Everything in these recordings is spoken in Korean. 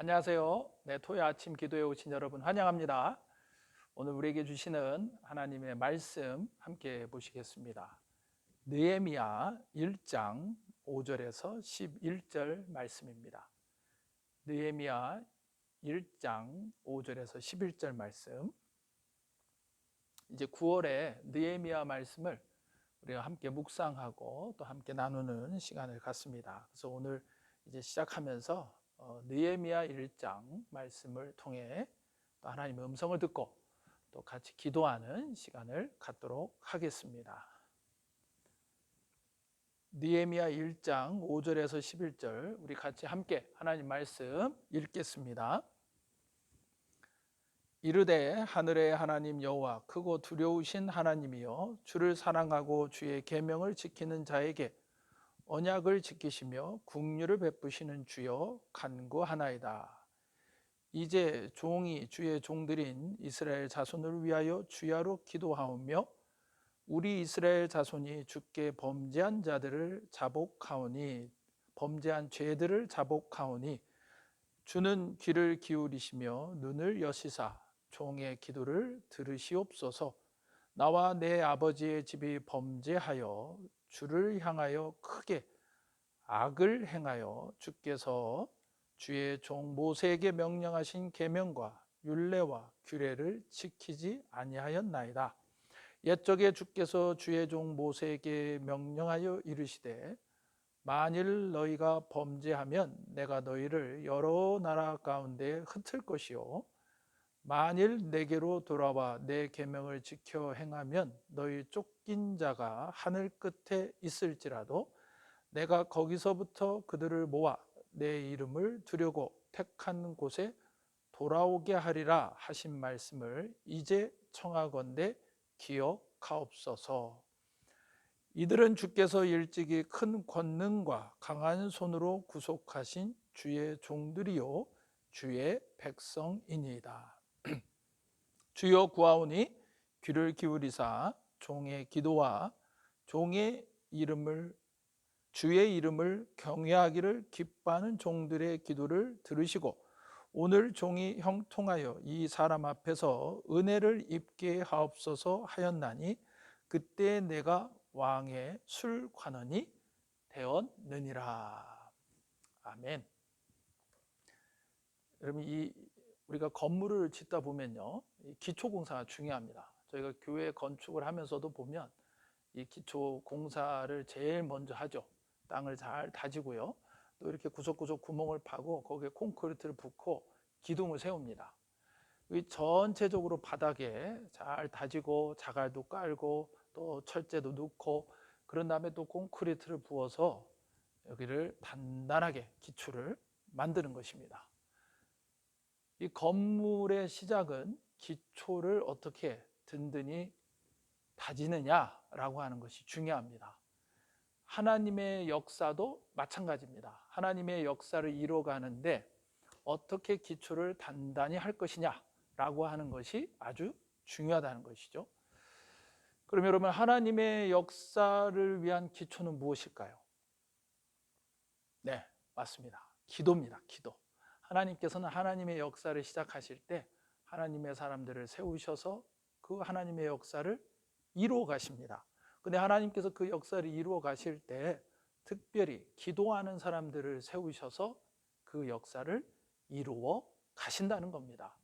안녕하세요. 네, 토요 아침 기도에 오신 여러분 환영합니다. 오늘 우리에게 주시는 하나님의 말씀 함께 보시겠습니다. 느헤미야 1장 5절에서 11절 말씀입니다. 느헤미야 1장 5절에서 11절 말씀. 이제 9월에 느헤미야 말씀을 우리가 함께 묵상하고 또 함께 나누는 시간을 갖습니다. 그래서 오늘 이제 시작하면서 느헤미야 1장 말씀을 통해 또 하나님의 음성을 듣고 또 같이 기도하는 시간을 갖도록 하겠습니다. 느헤미야 1장 5절에서 11절 우리 같이 함께 하나님 말씀 읽겠습니다. 이르되 하늘의 하나님 여호와 크고 두려우신 하나님이여 주를 사랑하고 주의 계명을 지키는 자에게 언약을 지키시며 긍휼을 베푸시는 주여 간구하나이다. 이제 종이 주의 종들인 이스라엘 자손을 위하여 주야로 기도하오며 우리 이스라엘 자손이 주께 범죄한 자들을 자복하오니 범죄한 죄들을 자복하오니 주는 귀를 기울이시며 눈을 여시사 종의 기도를 들으시옵소서. 나와 내 아버지의 집이 범죄하여 주를 향하여 크게 악을 행하여 주께서 주의 종 모세에게 명령하신 계명과 율례와 규례를 지키지 아니하였나이다. 옛적에 주께서 주의 종 모세에게 명령하여 이르시되 만일 너희가 범죄하면 내가 너희를 여러 나라 가운데 흩을 것이요 만일 내게로 돌아와 내 계명을 지켜 행하면 너희 쫓긴 자가 하늘 끝에 있을지라도 내가 거기서부터 그들을 모아 내 이름을 두려고 택한 곳에 돌아오게 하리라 하신 말씀을 이제 청하건대 기억하옵소서. 이들은 주께서 일찍이 큰 권능과 강한 손으로 구속하신 주의 종들이요 주의 백성이니이다. 주여 구하오니 귀를 기울이사 종의 기도와 종의 이름을 주의 이름을 경외하기를 기뻐하는 종들의 기도를 들으시고 오늘 종이 형통하여 이 사람 앞에서 은혜를 입게 하옵소서 하였나니 그때 내가 왕의 술관원이 되었느니라. 아멘. 여러분, 우리가 건물을 짓다 보면요, 기초공사가 중요합니다. 저희가 교회 건축을 하면서도 보면 이 기초공사를 제일 먼저 하죠. 땅을 잘 다지고요, 또 이렇게 구석구석 구멍을 파고 거기에 콘크리트를 붓고 기둥을 세웁니다. 전체적으로 바닥에 잘 다지고 자갈도 깔고 또 철제도 넣고 그런 다음에 또 콘크리트를 부어서 여기를 단단하게 기초를 만드는 것입니다. 이 건물의 시작은 기초를 어떻게 든든히 다지느냐라고 하는 것이 중요합니다. 하나님의 역사도 마찬가지입니다. 하나님의 역사를 이루어가는데 어떻게 기초를 단단히 할 것이냐라고 하는 것이 아주 중요하다는 것이죠. 그럼 여러분, 하나님의 역사를 위한 기초는 무엇일까요? 네, 맞습니다. 기도입니다. 기도. 하나님께서는 하나님의 역사를 시작하실 때 하나님의 사람들을 세우셔서 그 하나님의 역사를 이루어 가십니다. 근데 하나님께서 그 역사를 이루어 가실 때 특별히 기도하는 사람들을 세우셔서 그 역사를 이루어 가신다는 겁니다.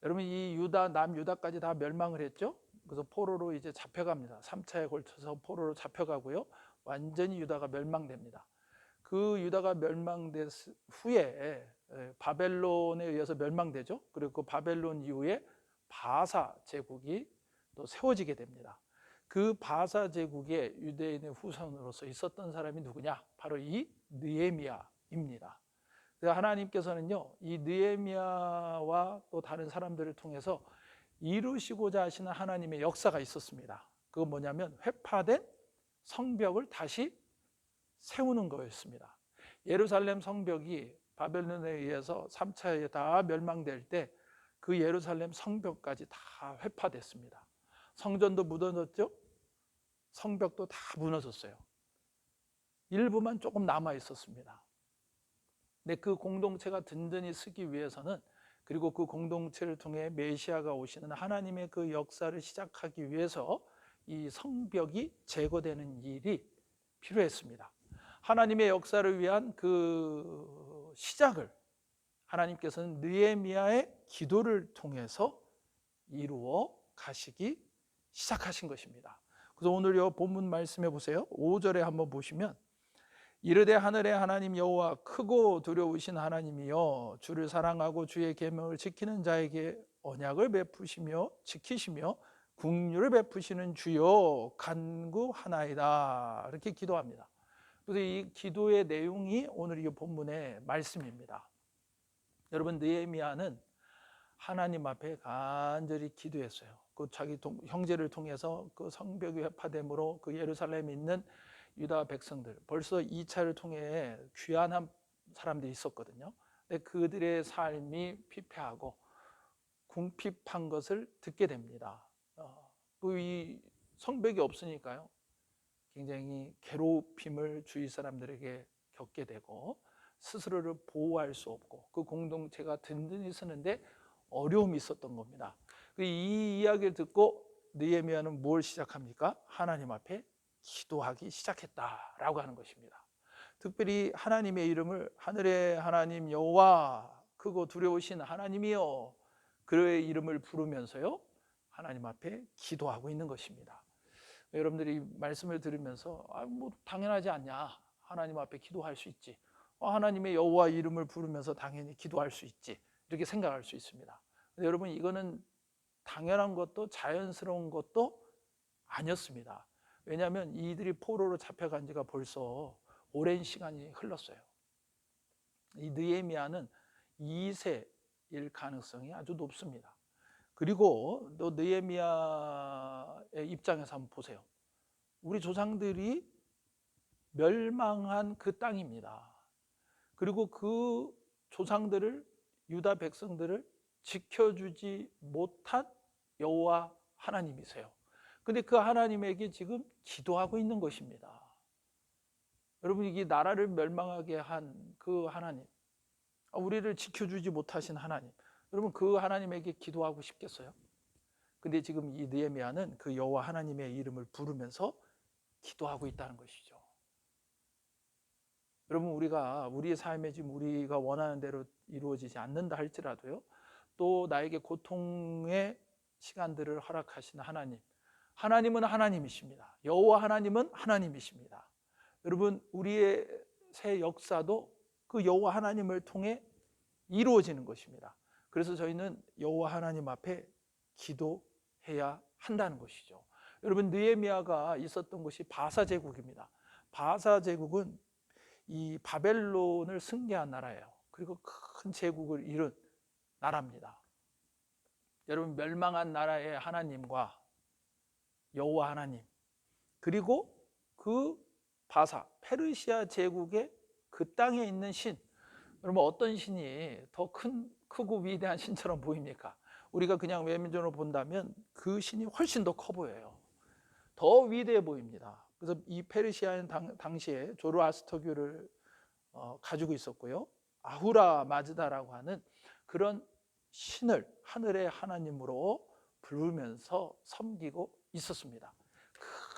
여러분, 이 남유다까지 다 멸망을 했죠. 그래서 포로로 이제 잡혀갑니다. 3차에 걸쳐서 포로로 잡혀가고요, 완전히 유다가 멸망됩니다. 그 유다가 멸망된 후에 바벨론에 의해서 멸망되죠. 그리고 그 바벨론 이후에 바사 제국이 또 세워지게 됩니다. 그 바사 제국의 유대인의 후손으로서 있었던 사람이 누구냐? 바로 이 느헤미야입니다. 그래서 하나님께서는요, 이 느헤미야와 또 다른 사람들을 통해서 이루시고자 하시는 하나님의 역사가 있었습니다. 그건 뭐냐면 회파된 성벽을 다시 세우는 거였습니다. 예루살렘 성벽이 바벨론에 의해서 3차에 다 멸망될 때 그 예루살렘 성벽까지 다 회파됐습니다. 성전도 무너졌죠. 성벽도 다 무너졌어요. 일부만 조금 남아 있었습니다. 근데 그 공동체가 든든히 서기 위해서는, 그리고 그 공동체를 통해 메시아가 오시는 하나님의 그 역사를 시작하기 위해서 이 성벽이 제거되는 일이 필요했습니다. 하나님의 역사를 위한 그 시작을 하나님께서는 느헤미야의 기도를 통해서 이루어 가시기 시작하신 것입니다. 그래서 오늘 이 본문 말씀해 보세요. 5절에 한번 보시면, 이르되 하늘의 하나님 여호와 크고 두려우신 하나님이여, 주를 사랑하고 주의 계명을 지키는 자에게 언약을 베푸시며 지키시며 긍휼을 베푸시는 주여 간구하나이다, 이렇게 기도합니다. 그래서 이 기도의 내용이 오늘 이 본문의 말씀입니다. 여러분, 느헤미야는 하나님 앞에 간절히 기도했어요. 그 자기 형제를 통해서 그 성벽이 회파됨으로 그 예루살렘에 있는 유다 백성들, 벌써 2차를 통해 귀환한 사람들이 있었거든요. 근데 그들의 삶이 피폐하고 궁핍한 것을 듣게 됩니다. 이 성벽이 없으니까요, 굉장히 괴롭힘을 주위 사람들에게 겪게 되고 스스로를 보호할 수 없고 그 공동체가 든든히 서는데 어려움이 있었던 겁니다. 이 이야기를 듣고 느헤미야는 뭘 시작합니까? 하나님 앞에 기도하기 시작했다라고 하는 것입니다. 특별히 하나님의 이름을, 하늘의 하나님 여호와 크고 두려우신 하나님이여, 그의 이름을 부르면서요 하나님 앞에 기도하고 있는 것입니다. 여러분들이 말씀을 들으면서 뭐 당연하지 않냐, 하나님 앞에 기도할 수 있지, 하나님의 여호와 이름을 부르면서 당연히 기도할 수 있지, 이렇게 생각할 수 있습니다. 근데 여러분, 이거는 당연한 것도 자연스러운 것도 아니었습니다. 왜냐하면 이들이 포로로 잡혀간 지가 벌써 오랜 시간이 흘렀어요. 이 느헤미야는 2세일 가능성이 아주 높습니다. 그리고 또 느헤미야의 입장에서 한번 보세요. 우리 조상들이 멸망한 그 땅입니다. 그리고 그 조상들을, 유다 백성들을 지켜주지 못한 여호와 하나님이세요. 근데 그 하나님에게 지금 기도하고 있는 것입니다. 여러분, 이게 나라를 멸망하게 한 그 하나님, 우리를 지켜주지 못하신 하나님, 여러분 그 하나님에게 기도하고 싶겠어요? 근데 지금 이 느헤미야는 그 여호와 하나님의 이름을 부르면서 기도하고 있다는 것이죠. 여러분, 우리의 삶에 지금 우리가 원하는 대로 이루어지지 않는다 할지라도요, 또 나에게 고통의 시간들을 허락하시는 하나님은 하나님이십니다. 여호와 하나님은 하나님이십니다. 여러분, 우리의 새 역사도 그 여호와 하나님을 통해 이루어지는 것입니다. 그래서 저희는 여호와 하나님 앞에 기도해야 한다는 것이죠. 여러분, 느헤미야가 있었던 곳이 바사 제국입니다. 바사 제국은 이 바벨론을 승리한 나라예요. 그리고 큰 제국을 이룬 나라입니다. 여러분, 멸망한 나라의 하나님과 여호와 하나님, 그리고 그 바사 페르시아 제국의 그 땅에 있는 신, 여러분 어떤 신이 더 크고 위대한 신처럼 보입니까? 우리가 그냥 외면적으로 본다면 그 신이 훨씬 더 커 보여요. 더 위대해 보입니다. 그래서 이 페르시아는 당시에 조로아스터교를 가지고 있었고요, 아후라 마즈다라고 하는 그런 신을 하늘의 하나님으로 부르면서 섬기고 있었습니다.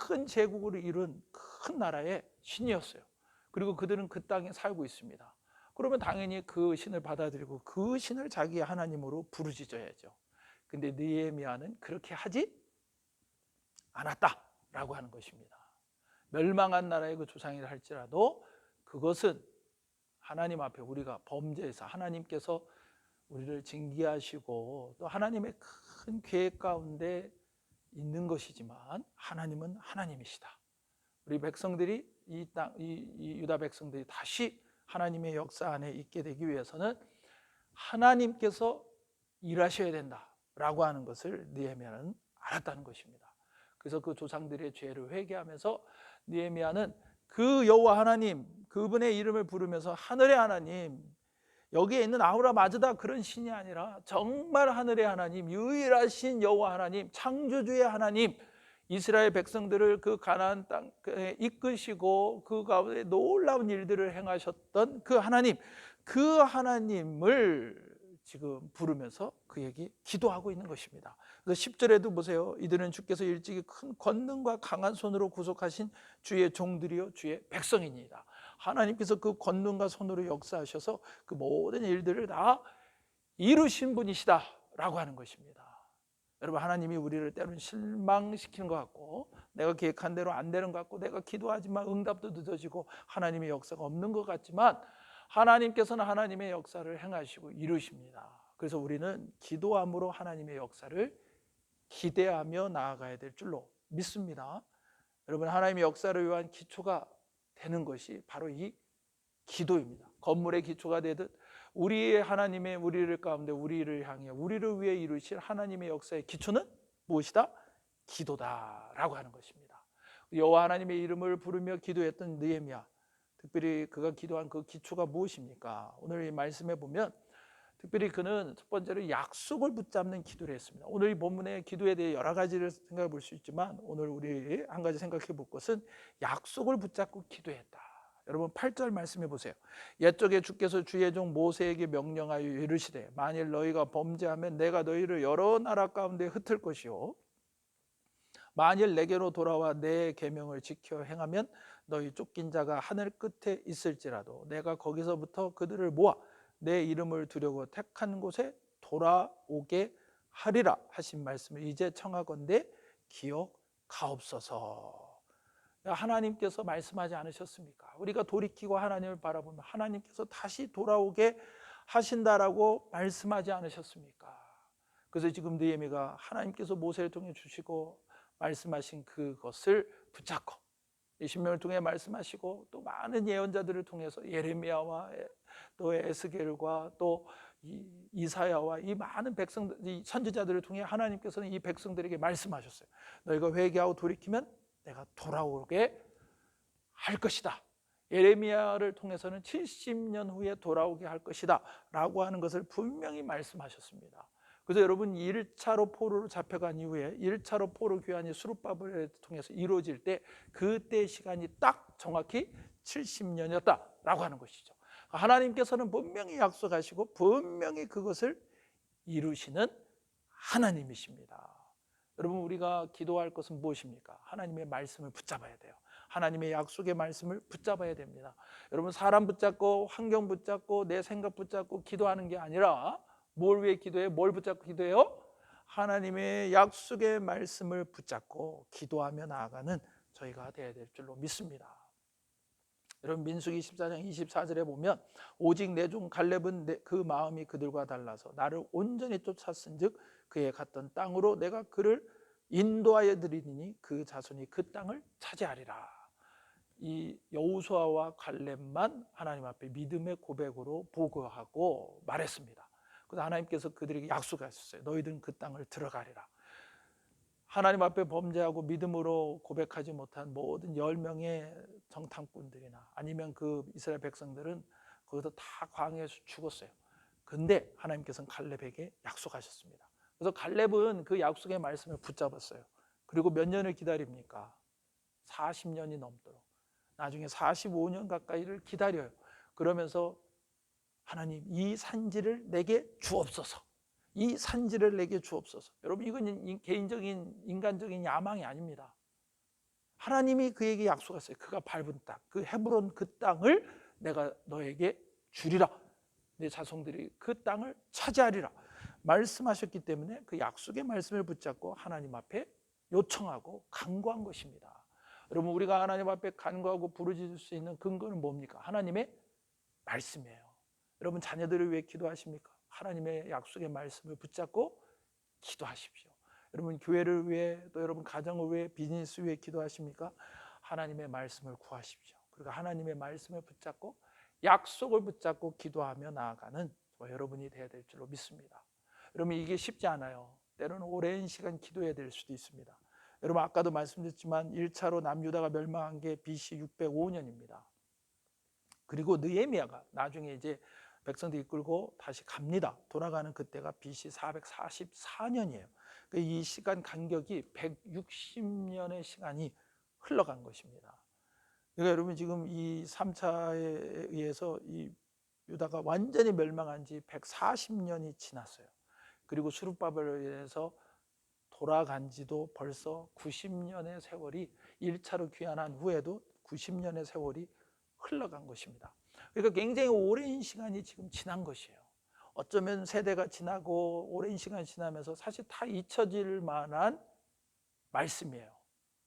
큰 제국을 이룬 큰 나라의 신이었어요. 그리고 그들은 그 땅에 살고 있습니다. 그러면 당연히 그 신을 받아들이고 그 신을 자기의 하나님으로 부르짖어야죠. 근데 느헤미야는 그렇게 하지 않았다라고 하는 것입니다. 멸망한 나라의 그 조상이라 할지라도 그것은 하나님 앞에 우리가 범죄해서 하나님께서 우리를 징계하시고 또 하나님의 큰 계획 가운데 있는 것이지만 하나님은 하나님이시다. 우리 백성들이 이 유다 백성들이 다시 하나님의 역사 안에 있게 되기 위해서는 하나님께서 일하셔야 된다라고 하는 것을 느헤미야는 알았다는 것입니다. 그래서 그 조상들의 죄를 회개하면서 느헤미야는 그 여호와 하나님, 그분의 이름을 부르면서 하늘의 하나님, 여기에 있는 아후라 마즈다 그런 신이 아니라 정말 하늘의 하나님, 유일하신 여호와 하나님, 창조주의 하나님, 이스라엘 백성들을 그 가나안 땅에 이끄시고 그 가운데 놀라운 일들을 행하셨던 그 하나님, 그 하나님을 지금 부르면서 그에게 기도하고 있는 것입니다. 그래서 10절에도 보세요. 이들은 주께서 일찍이 큰 권능과 강한 손으로 구속하신 주의 종들이요 주의 백성이니이다. 하나님께서 그 권능과 손으로 역사하셔서 그 모든 일들을 다 이루신 분이시다라고 하는 것입니다. 여러분, 하나님이 우리를 때로는 실망시키는 것 같고, 내가 계획한 대로 안 되는 것 같고, 내가 기도하지만 응답도 늦어지고 하나님의 역사가 없는 것 같지만, 하나님께서는 하나님의 역사를 행하시고 이루십니다. 그래서 우리는 기도함으로 하나님의 역사를 기대하며 나아가야 될 줄로 믿습니다. 여러분, 하나님의 역사를 위한 기초가 되는 것이 바로 이 기도입니다. 건물의 기초가 되듯 우리의 하나님의 우리를 가운데 우리를 향해 우리를 위해 이루실 하나님의 역사의 기초는 무엇이다? 기도다라고 하는 것입니다. 여호와 하나님의 이름을 부르며 기도했던 느헤미야, 특별히 그가 기도한 그 기초가 무엇입니까? 오늘 이 말씀에 보면 특별히 그는 첫 번째로 약속을 붙잡는 기도를 했습니다. 오늘 이 본문의 기도에 대해 여러 가지를 생각해 볼 수 있지만, 오늘 우리 한 가지 생각해 볼 것은 약속을 붙잡고 기도했다. 여러분 8절 말씀해 보세요. 옛적에 주께서 주의 종 모세에게 명령하여 이르시되 만일 너희가 범죄하면 내가 너희를 여러 나라 가운데 흩을 것이요 만일 내게로 돌아와 내 계명을 지켜 행하면 너희 쫓긴 자가 하늘 끝에 있을지라도 내가 거기서부터 그들을 모아 내 이름을 두려고 택한 곳에 돌아오게 하리라 하신 말씀을 이제 청하건대 기억하옵소서. 하나님께서 말씀하지 않으셨습니까? 우리가 돌이키고 하나님을 바라보면 하나님께서 다시 돌아오게 하신다라고 말씀하지 않으셨습니까? 그래서 지금 느헤미야가 하나님께서 모세를 통해 주시고 말씀하신 그것을 붙잡고 신명을 통해 말씀하시고 또 많은 예언자들을 통해서 예레미야와 또 에스겔과 또 이사야와 이 많은 백성들, 이 선지자들을 통해 하나님께서는 이 백성들에게 말씀하셨어요. 너희가 회개하고 돌이키면 내가 돌아오게 할 것이다. 예레미야를 통해서는 70년 후에 돌아오게 할 것이다 라고 하는 것을 분명히 말씀하셨습니다. 그래서 여러분 1차로 포로로 잡혀간 이후에 1차로 포로 귀환이 수르바벨을 통해서 이루어질 때 그때 시간이 딱 정확히 70년이었다라고 하는 것이죠. 하나님께서는 분명히 약속하시고 분명히 그것을 이루시는 하나님이십니다. 여러분, 우리가 기도할 것은 무엇입니까? 하나님의 말씀을 붙잡아야 돼요. 하나님의 약속의 말씀을 붙잡아야 됩니다. 여러분, 사람 붙잡고 환경 붙잡고 내 생각 붙잡고 기도하는 게 아니라 뭘 위해 기도해? 뭘 붙잡고 기도해요? 하나님의 약속의 말씀을 붙잡고 기도하며 나아가는 저희가 되어야 될 줄로 믿습니다. 여러분, 민수기 14장 24절에 보면 오직 내 종 갈렙은 그 마음이 그들과 달라서 나를 온전히 쫓았은즉 그의 갔던 땅으로 내가 그를 인도하여 드리니 그 자손이 그 땅을 차지하리라. 이 여호수아와 갈렙만 하나님 앞에 믿음의 고백으로 보고하고 말했습니다. 그래서 하나님께서 그들에게 약속하셨어요. 너희들은 그 땅을 들어가리라. 하나님 앞에 범죄하고 믿음으로 고백하지 못한 모든 10명의 정탐꾼들이나 아니면 그 이스라엘 백성들은 거기서 다 광야에서 죽었어요. 근데 하나님께서는 갈렙에게 약속하셨습니다. 그래서 갈렙은 그 약속의 말씀을 붙잡았어요. 그리고 몇 년을 기다립니까? 40년이 넘도록. 나중에 45년 가까이를 기다려요. 그러면서 하나님, 이 산지를 내게 주옵소서. 이 산지를 내게 주옵소서. 여러분, 이건 개인적인 인간적인 야망이 아닙니다. 하나님이 그에게 약속했어요. 그가 밟은 땅, 그 헤브론 그 땅을 내가 너에게 주리라. 내 자손들이 그 땅을 차지하리라 말씀하셨기 때문에 그 약속의 말씀을 붙잡고 하나님 앞에 요청하고 간구한 것입니다. 여러분, 우리가 하나님 앞에 간구하고 부르짖을 수 있는 근거는 뭡니까? 하나님의 말씀이에요. 여러분, 자녀들을 위해 기도하십니까? 하나님의 약속의 말씀을 붙잡고 기도하십시오. 여러분, 교회를 위해 또 여러분 가정을 위해 비즈니스 위해 기도하십니까? 하나님의 말씀을 구하십시오. 그리고 하나님의 말씀을 붙잡고 약속을 붙잡고 기도하며 나아가는 여러분이 되어야 될 줄로 믿습니다. 여러분, 이게 쉽지 않아요. 때로는 오랜 시간 기도해야 될 수도 있습니다. 여러분, 아까도 말씀드렸지만 1차로 남유다가 멸망한 게 BC 605년입니다. 그리고 느헤미야가 나중에 이제 백성들 이끌고 다시 갑니다. 돌아가는 그때가 BC 444년이에요. 이 시간 간격이 160년의 시간이 흘러간 것입니다. 그러니까 여러분 지금 이 3차에 의해서 이 유다가 완전히 멸망한 지 140년이 지났어요. 그리고 수르바벨에 의해서 돌아간 지도 벌써 90년의 세월이 1차로 귀환한 후에도 90년의 세월이 흘러간 것입니다. 그러니까 굉장히 오랜 시간이 지금 지난 것이에요. 어쩌면 세대가 지나고 오랜 시간이 지나면서 사실 다 잊혀질 만한 말씀이에요.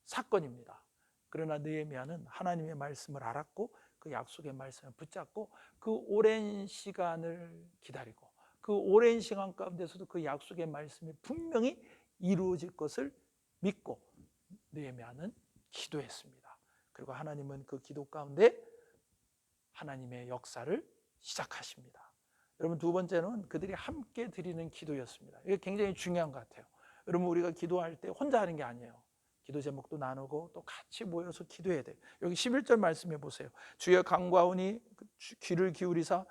사건입니다. 그러나 느헤미야는 하나님의 말씀을 알았고 그 약속의 말씀을 붙잡고 그 오랜 시간을 기다리고 그 오랜 시간 가운데서도 그 약속의 말씀이 분명히 이루어질 것을 믿고 느헤미야는 기도했습니다. 그리고 하나님은 그 기도 가운데 하나님의 역사를 시작하십니다. 여러분, 두 번째는 그들이 함께 드리는 기도였습니다. 이게 굉장히 중요한 것 같아요. 여러분, 우리가 기도할 때 혼자 하는 게 아니에요. 기도 제목도 나누고 또 같이 모여서 기도해야 돼요. 여기 11절 말씀해 보세요. 주여 강구하오니 귀를 기울이사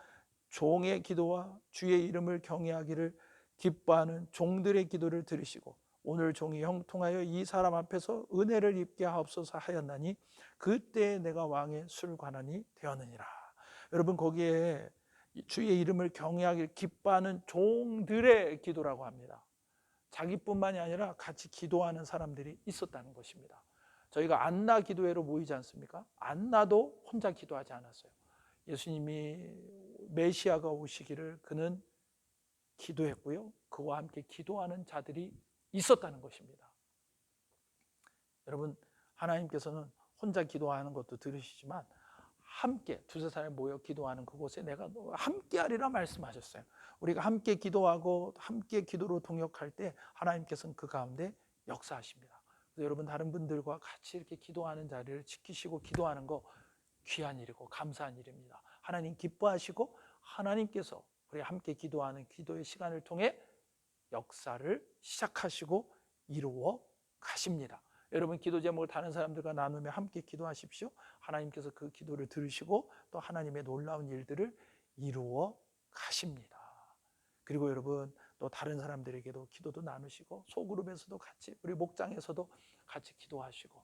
종의 기도와 주의 이름을 경외하기를 기뻐하는 종들의 기도를 들으시고 오늘 종이 형통하여 이 사람 앞에서 은혜를 입게 하옵소서 하였나니 그때 내가 왕의 술관원이 되었느니라. 여러분, 거기에 주의 이름을 경외하기를 기뻐하는 종들의 기도라고 합니다. 자기뿐만이 아니라 같이 기도하는 사람들이 있었다는 것입니다. 저희가 안나 기도회로 모이지 않습니까? 안나도 혼자 기도하지 않았어요. 예수님이 메시아가 오시기를 그는 기도했고요. 그와 함께 기도하는 자들이 있었다는 것입니다. 여러분, 하나님께서는 혼자 기도하는 것도 들으시지만 함께 두세 사람이 모여 기도하는 그곳에 내가 함께 하리라 말씀하셨어요. 우리가 함께 기도하고 함께 기도로 동역할 때 하나님께서는 그 가운데 역사하십니다. 그래서 여러분, 다른 분들과 같이 이렇게 기도하는 자리를 지키시고 기도하는 거 귀한 일이고 감사한 일입니다. 하나님 기뻐하시고 하나님께서 우리 함께 기도하는 기도의 시간을 통해 역사를 시작하시고 이루어 가십니다. 여러분, 기도 제목을 다른 사람들과 나누며 함께 기도하십시오. 하나님께서 그 기도를 들으시고 또 하나님의 놀라운 일들을 이루어 가십니다. 그리고 여러분, 또 다른 사람들에게도 기도도 나누시고 소그룹에서도 같이, 우리 목장에서도 같이 기도하시고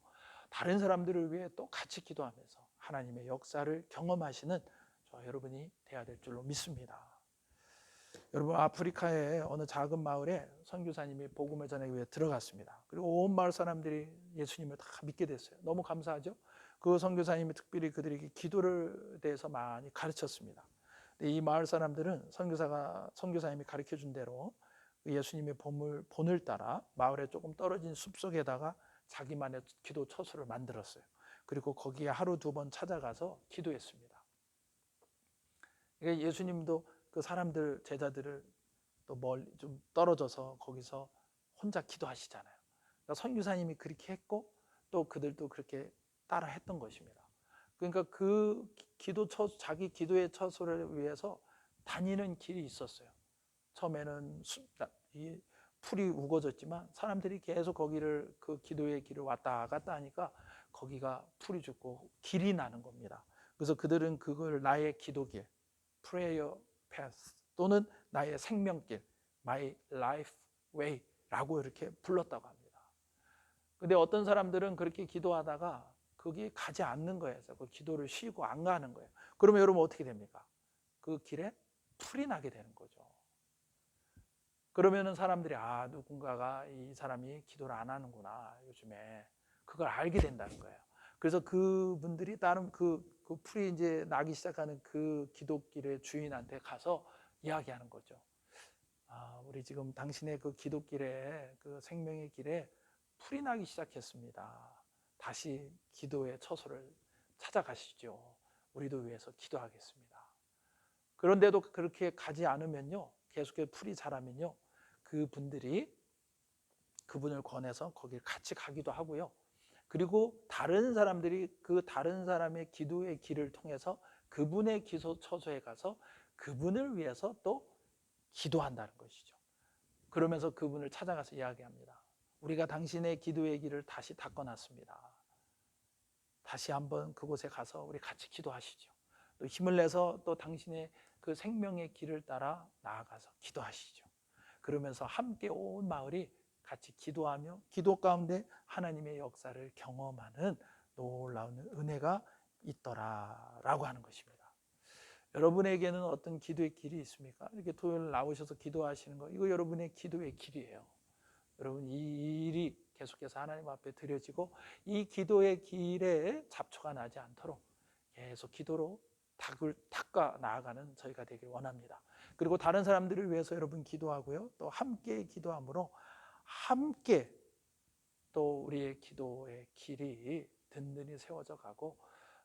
다른 사람들을 위해 또 같이 기도하면서 하나님의 역사를 경험하시는 저 여러분이 되어야 될 줄로 믿습니다. 여러분, 아프리카의 어느 작은 마을에 선교사님이 복음을 전하기 위해 들어갔습니다. 그리고 온 마을 사람들이 예수님을 다 믿게 됐어요. 너무 감사하죠. 그 선교사님이 특별히 그들에게 기도를 대해서 많이 가르쳤습니다. 이 마을 사람들은 선교사님이 가르쳐준 대로 예수님의 본을 따라 마을에 조금 떨어진 숲속에다가 자기만의 기도 처소를 만들었어요. 그리고 거기에 하루 두 번 찾아가서 기도했습니다. 예수님도 그 사람들, 제자들을 또 멀리 좀 떨어져서 거기서 혼자 기도하시잖아요. 그러니까 선교사님이 그렇게 했고 또 그들도 그렇게 따라 했던 것입니다. 그러니까 그 자기 기도의 처소를 위해서 다니는 길이 있었어요. 처음에는 이 풀이 우거졌지만 사람들이 계속 거기를 그 기도의 길을 왔다 갔다 하니까 거기가 풀이 죽고 길이 나는 겁니다. 그래서 그들은 그걸 나의 기도길, prayer path 또는 나의 생명길, my life way라고 이렇게 불렀다고 합니다. 근데 어떤 사람들은 그렇게 기도하다가 거기 가지 않는 거예요. 그 기도를 쉬고 안 가는 거예요. 그러면 여러분 어떻게 됩니까? 그 길에 풀이 나게 되는 거죠. 그러면은 사람들이 누군가가 이 사람이 기도를 안 하는구나 요즘에 그걸 알게 된다는 거예요. 그래서 그분들이 다른 그 풀이 이제 나기 시작하는 그 기도길의 주인한테 가서 이야기하는 거죠. 우리 지금 당신의 그 기도길에 그 생명의 길에 풀이 나기 시작했습니다. 다시 기도의 처소를 찾아가시죠. 우리도 위해서 기도하겠습니다. 그런데도 그렇게 가지 않으면요, 계속해서 풀이 자라면요, 그분들이 그분을 권해서 거기를 같이 가기도 하고요. 그리고 다른 사람들이 그 다른 사람의 기도의 길을 통해서 그분의 기도 처소에 가서 그분을 위해서 또 기도한다는 것이죠. 그러면서 그분을 찾아가서 이야기합니다. 우리가 당신의 기도의 길을 다시 닦아놨습니다. 다시 한번 그곳에 가서 우리 같이 기도하시죠. 또 힘을 내서 또 당신의 그 생명의 길을 따라 나아가서 기도하시죠. 그러면서 함께 온 마을이 같이 기도하며 기도 가운데 하나님의 역사를 경험하는 놀라운 은혜가 있더라라고 하는 것입니다. 여러분에게는 어떤 기도의 길이 있습니까? 이렇게 토요일 나오셔서 기도하시는 거, 이거 여러분의 기도의 길이에요. 여러분 이 일이 계속해서 하나님 앞에 드려지고 이 기도의 길에 잡초가 나지 않도록 계속 기도로 닦아 나아가는 저희가 되길 원합니다. 그리고 다른 사람들을 위해서 여러분 기도하고요, 또 함께 기도함으로 함께 또 우리의 기도의 길이 든든히 세워져 가고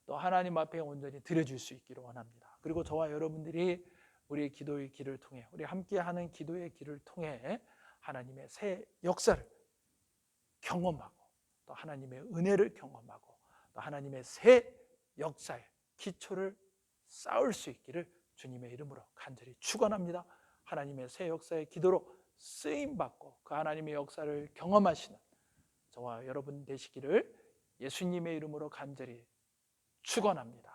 또 하나님 앞에 온전히 드려질 수 있기를 원합니다. 그리고 저와 여러분들이 우리의 기도의 길을 통해, 우리 함께하는 기도의 길을 통해 하나님의 새 역사를 경험하고 또 하나님의 은혜를 경험하고 또 하나님의 새 역사의 기초를 쌓을 수 있기를 주님의 이름으로 간절히 축원합니다. 하나님의 새 역사의 기도로 쓰임받고 그 하나님의 역사를 경험하시는 저와 여러분 되시기를 예수님의 이름으로 간절히 축원합니다.